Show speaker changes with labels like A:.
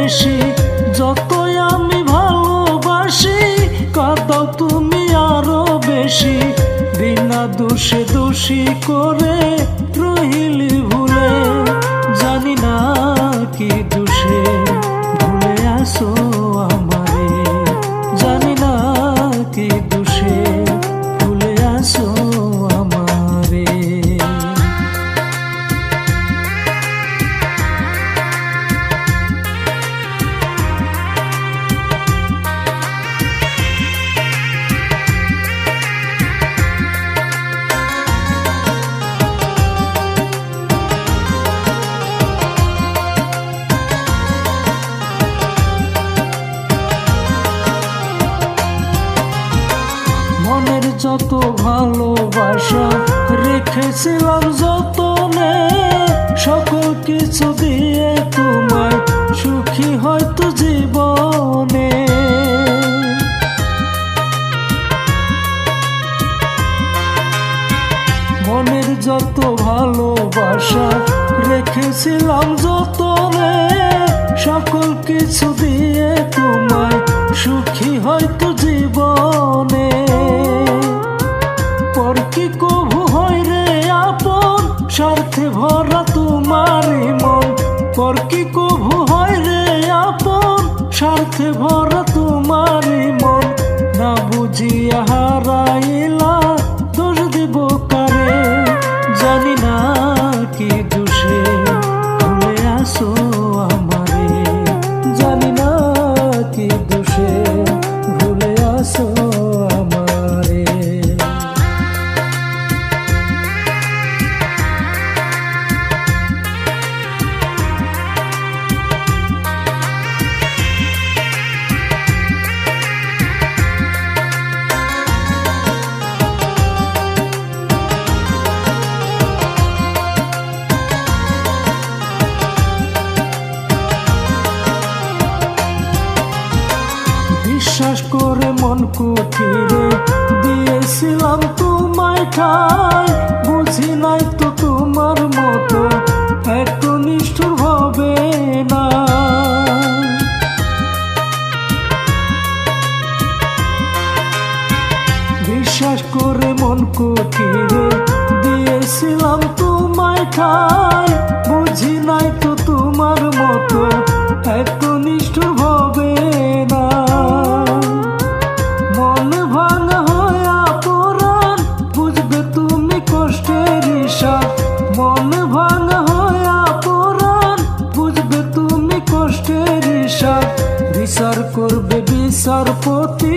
A: বেশি। যতই আমি ভালোবাসি কাঁদাও তুমি আরো বেশি। বিনা দোষে দোষী করে রহিলি ভুলে, জানি না কি দোষে ভুলে আসো আমারে, জানি না কি দোষে ভুলে আসো আমারে। মনের যত ভালোবাসা রেখেছিলাম যতনে, সকল কিছু দিয়ে তোমায় সুখী হয়তো জীবনে। মনের যত ভালোবাসা রেখেছিলাম যতনে, সকল কিছু দিয়ে তোমায় সুখী হয়তো জীবনে। পর কি কভু হয় রে আপন, স্বার্থে ভরা তোমারই মন। পর কি কভু হয় রে আপন, স্বার্থে ভরা তোমারই মন। না বুঝিয়া হারাইলা দোষ দিব কারে, জানি না কি দোষে ভুলে আসো আমারে, জানি না কি দোষে ভুলে আসো আমারে। বিশ্বাস করে মন কুঠিরে দিয়েছিলাম তোমায় ঠাই, বুঝি নাই তো তোমার মতো এত নিষ্ঠুর হবে না। বিশ্বাস করে মন কুঠিরে দিয়েছিলাম তোমায় ঠাই, বুঝি নাই তো তোমার মতো এত নিষ্ঠুর হবে না। মন ভাঙা হইয়া পরাণ বুঝবে তুমি কষ্টের হিসাব, মন ভাঙা হইয়া পরাণ বুঝবে তুমি কষ্টের হিসাব। বিচার করবে বিচারপতি